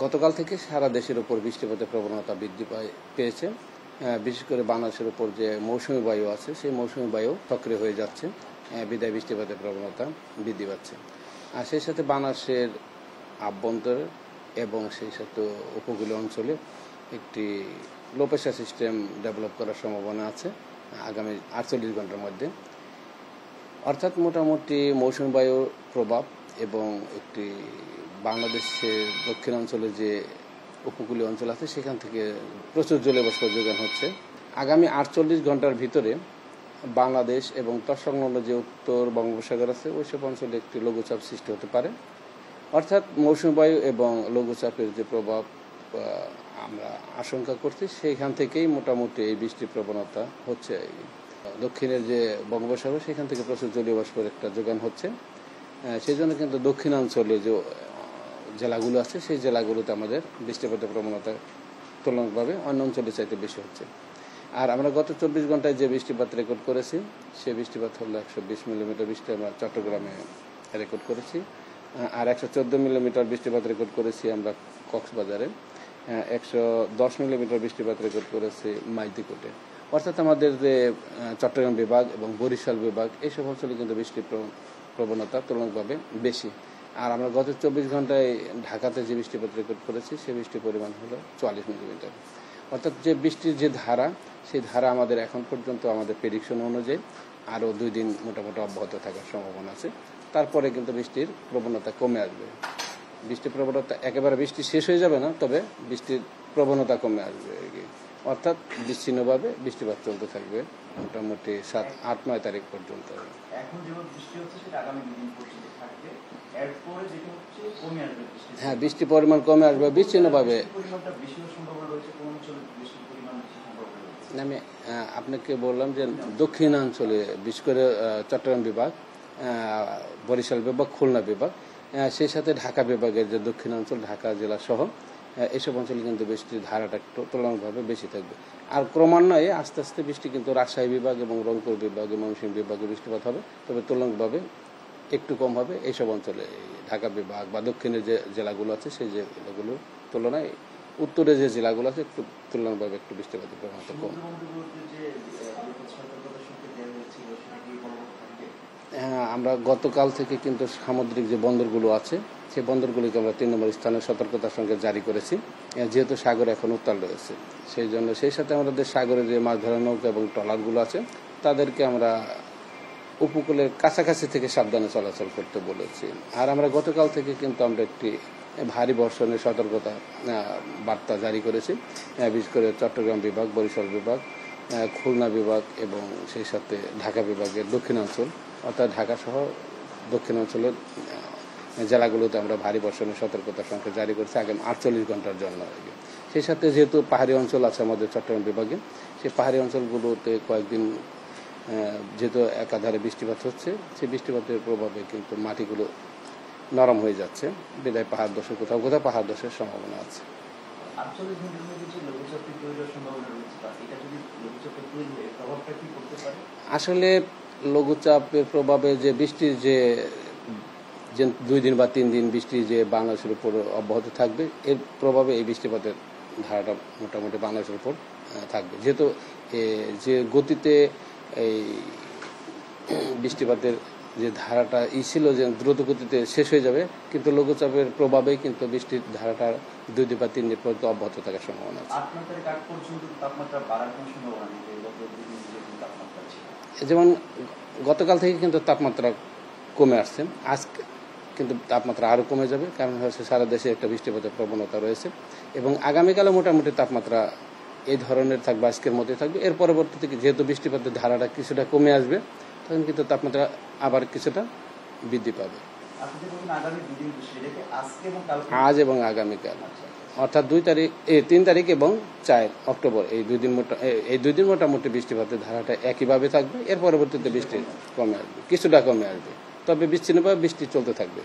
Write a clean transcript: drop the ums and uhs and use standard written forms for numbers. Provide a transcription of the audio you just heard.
গতকাল থেকে সারা দেশের উপর বৃষ্টিপাতের প্রবণতা বৃদ্ধি পেয়েছে। বিশেষ করে বাংলাদেশের উপর যে মৌসুমি বায়ু আছে সেই মৌসুমি বায়ু সক্রিয় হয়ে যাচ্ছে, বিদায় বৃষ্টিপাতের প্রবণতা বৃদ্ধি পাচ্ছে। আর সেই সাথে বাংলাদেশের আভ্যন্তর এবং সেই সাথে উপকূলীয় অঞ্চলে একটি লো প্রেশার সিস্টেম ডেভেলপ করার সম্ভাবনা আছে আগামী 48 ঘন্টার মধ্যে। অর্থাৎ মোটামুটি মৌসুমি বায়ুর প্রভাব এবং একটি বাংলাদেশের দক্ষিণাঞ্চলে যে উপকূলীয় অঞ্চল আছে সেখান থেকে প্রচুর জলীয়বাষ্প যোগান হচ্ছে। আগামী 48 ঘন্টার ভিতরে বাংলাদেশ এবং তৎসংলগ্ন যে উত্তর বঙ্গোপসাগর আছে ওইসব অঞ্চলে একটি লঘুচাপ সৃষ্টি হতে পারে। অর্থাৎ মৌসুমি বায়ু এবং লঘুচাপের যে প্রভাব আমরা আশঙ্কা করছি সেইখান থেকেই মোটামুটি এই বৃষ্টির প্রবণতা হচ্ছে। দক্ষিণের যে বঙ্গোপসাগর সেখান থেকে প্রচুর জলীয়বাষ্পের একটা যোগান হচ্ছে, সেই জন্য কিন্তু দক্ষিণাঞ্চলে যে জেলাগুলো আছে সেই জেলাগুলোতে আমাদের বৃষ্টিপাতের প্রবণতা তুলনামূলকভাবে অন্য অঞ্চলের চাইতে বেশি হচ্ছে। আর আমরা গত 24 ঘন্টায় যে বৃষ্টিপাত রেকর্ড করেছি সেই বৃষ্টিপাত হলো 120 মিলিমিটার বৃষ্টি আমরা চট্টগ্রামে রেকর্ড করেছি, আর 114 মিলিমিটার বৃষ্টিপাত রেকর্ড করেছি আমরা কক্সবাজারে, 110 মিলিমিটার বৃষ্টিপাত রেকর্ড করেছি মাইদিকোটে। অর্থাৎ আমাদের যে চট্টগ্রাম বিভাগ এবং বরিশাল বিভাগ এইসব অঞ্চলে কিন্তু বৃষ্টির প্রবণতা তুলনামূলকভাবে বেশি। আর আমরা গত 24 ঘন্টায় ঢাকাতে যে বৃষ্টিপাত রেকর্ড করেছি সেই বৃষ্টির পরিমাণ হলো 44 মিলিমিটার। অর্থাৎ যে বৃষ্টির যে ধারা সেই ধারা আমাদের এখন পর্যন্ত আমাদের প্রেডিকশন অনুযায়ী আরও 2 দিন মোটামুটি অব্যাহত থাকার সম্ভাবনা আছে। তারপরে কিন্তু বৃষ্টির প্রবণতা কমে আসবে। বৃষ্টির প্রবণতা একেবারে বৃষ্টি শেষ হয়ে যাবে না, তবে বৃষ্টির প্রবণতা কমে আসবে। অর্থাৎ বিচ্ছিন্নভাবে বৃষ্টিপাত চলতে থাকবে মোটামুটি 7, 8, 9 তারিখ পর্যন্ত। এখন যেভাবে বৃষ্টি হচ্ছে সেটা আগামী 2 দিন পর্যন্ত থাকবে। এরপরে যেটা হচ্ছে কমে আসবে বৃষ্টি। হ্যাঁ, বৃষ্টির পরিমাণ কমে আসবে বিচ্ছিন্নভাবে। পরিমাণটা বেশি হওয়ার সম্ভাবনা রয়েছে, কোন অঞ্চলে বৃষ্টির পরিমাণ বেশি সম্ভাবনা রয়েছে? আমি আপনাকে বললাম যে দক্ষিণাঞ্চলে বিশেষ করে চট্টগ্রাম বিভাগ, বরিশাল বিভাগ, খুলনা বিভাগ, সেই সাথে ঢাকা বিভাগের যে দক্ষিণাঞ্চল ঢাকা জেলা সহ এসব অঞ্চলে কিন্তু বৃষ্টির ধারাটা একটু তুলনামূলকভাবে বেশি থাকবে। আর ক্রমান্বয়ে আস্তে আস্তে বৃষ্টি কিন্তু রাজশাহী বিভাগ এবং রংপুর বিভাগ এবং ময়মনসিংহ বিভাগে বৃষ্টিপাত হবে, তবে তুলনামূলকভাবে একটু কম হবে এইসব অঞ্চলে। ঢাকা বিভাগ বা দক্ষিণের যে জেলাগুলো আছে সেই জেলাগুলোর তুলনায় উত্তরের যে জেলাগুলো আছে একটু তুলনামূলকভাবে একটু বৃষ্টিপাতের প্রবণতা কম। হ্যাঁ, আমরা গতকাল থেকে কিন্তু সামুদ্রিক যে বন্দরগুলো আছে সেই বন্দরগুলিকে আমরা 3 নম্বর স্থানে সতর্কতার সঙ্গে জারি করেছি, যেহেতু সাগর এখন উত্তাল রয়েছে। সেই জন্য সেই সাথে আমাদের সাগরে যে মাছ ধরার নৌকা এবং ট্রলারগুলো আছে তাদেরকে আমরা উপকূলের কাছাকাছি থেকে সাবধানে চলাচল করতে বলেছি। আর আমরা গতকাল থেকে কিন্তু আমরা একটি ভারী বর্ষণের সতর্কতা বার্তা জারি করেছি, বিশেষ করে চট্টগ্রাম বিভাগ, বরিশাল বিভাগ, খুলনা বিভাগ এবং সেই সাথে ঢাকা বিভাগের দক্ষিণাঞ্চল অর্থাৎ ঢাকা সহ দক্ষিণাঞ্চলের জেলাগুলোতে আমরা ভারী বর্ষণের সতর্কতা সংখ্যা জারি করেছি আগামী 48 ঘন্টার জন্য। সেই সাথে যেহেতু পাহাড়ি অঞ্চল আছে আমাদের চট্টগ্রাম বিভাগে, সেই পাহাড়ি অঞ্চলগুলোতে কয়েকদিন যেহেতু একাধারে বৃষ্টিপাত হচ্ছে, সেই বৃষ্টিপাতের প্রভাবে কিন্তু মাটিগুলো নরম হয়ে যাচ্ছে, বিদায় পাহাড় ধসের কোথাও কোথাও পাহাড় ধসের সম্ভাবনা আছে। আসলে লঘুচাপের প্রভাবে যে বৃষ্টির যে 2 দিন বা 3 দিন বৃষ্টি যে বাংলাদেশের উপর অব্যাহত থাকবে, এর প্রভাবে এই বৃষ্টিপাতের ধারাটা মোটামুটি বাংলাদেশের উপর থাকবে। যেহেতু যে গতিতে এই বৃষ্টিপাতের যে ধারাটা ছিল যে দ্রুত গতিতে শেষ হয়ে যাবে, কিন্তু লঘুচাপের প্রভাবেই কিন্তু বৃষ্টির ধারাটা 2 দিন বা 3 দিন পর্যন্ত অব্যাহত থাকার সম্ভাবনা আছে। যেমন গতকাল থেকে কিন্তু তাপমাত্রা কমে আসছে, আজকে কিন্তু তাপমাত্রা আরও কমে যাবে, কারণ হচ্ছে সারা দেশে একটা বৃষ্টিপাতের প্রবণতা রয়েছে এবং আগামীকালে মোটামুটি তাপমাত্রা এই ধরনের থাকবে, আজকের মধ্যে থাকবে। এর পরবর্তীতে যেহেতু বৃষ্টিপাতের ধারাটা কিছুটা কমে আসবে, তখন কিন্তু তাপমাত্রা আবার কিছুটা বৃদ্ধি পাবে। আজ এবং আগামীকাল অর্থাৎ 3 তারিখ এবং 4 অক্টোবর এই 2 দিন মোটামুটি বৃষ্টিপাতের ধারাটা একইভাবে থাকবে। এর পরবর্তীতে বৃষ্টি কমে আসবে, কিছুটা কমে আসবে, তবে বিচ্ছিন্নভাবে বৃষ্টি চলতে থাকবে।